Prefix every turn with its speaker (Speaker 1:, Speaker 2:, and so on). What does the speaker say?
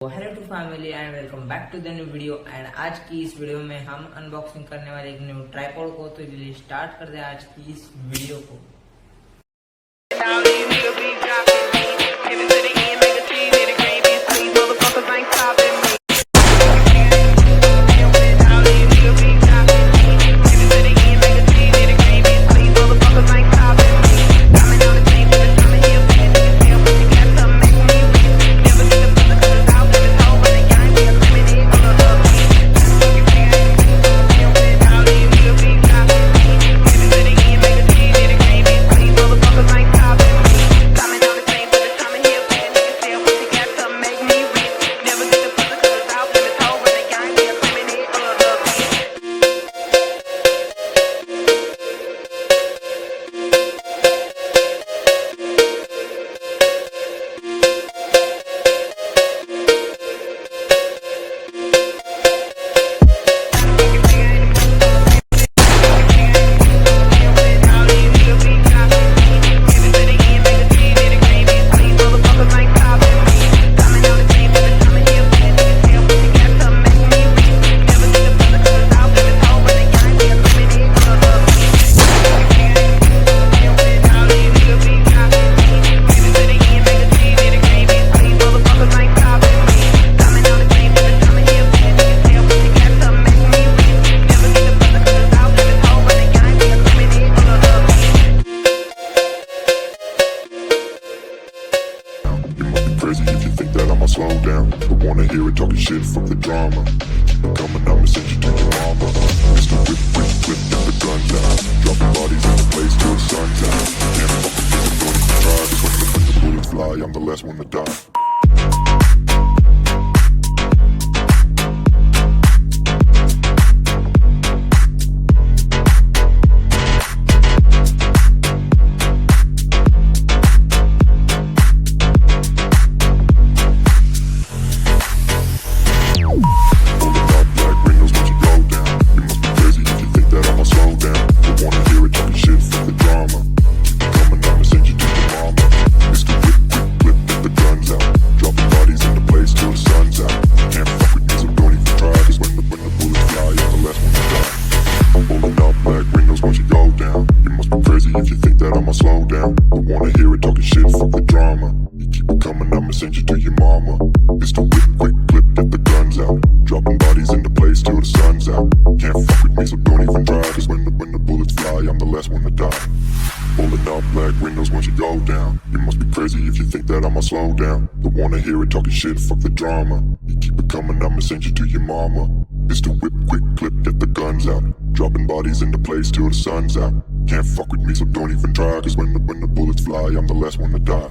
Speaker 1: Hello to family and welcome back to the new video. And आज की इस video में हम अनबॉक्सिंग करने वाले एक न्यू ट्राइपॉड को, तो इसलिए स्टार्ट कर दे आज की इस वीडियो को।
Speaker 2: Crazy if you think that I'ma slow down, but wanna hear it talking shit, fuck the drama. Keep it coming, I'ma send you to your mama. Mr. Whip, whip, whip, get the guns out. Dropping bodies in the place till the sun's out. Can't fuck with this, don't even try. Cause when the bullets fly, I'm the last one to die. If you think that I'ma slow down, but wanna hear it talking shit, fuck the drama. You keep it coming, I'ma send you to your mama. It's the whip, quick clip, get the guns out. Dropping bodies into place till the sun's out. Can't fuck with me, so don't even try. Cause when the bullets fly, I'm the last one to die. Pulling up black windows once you go down. You must be crazy if you think that I'ma slow down, but wanna hear it talking shit, fuck the drama. You keep it coming, I'ma send you to your mama. It's the whip, quick clip, get the guns out. Dropping bodies into place till the sun's out. Can't fuck with me, so don't even try. Cause when the bullets fly, I'm the last one to die.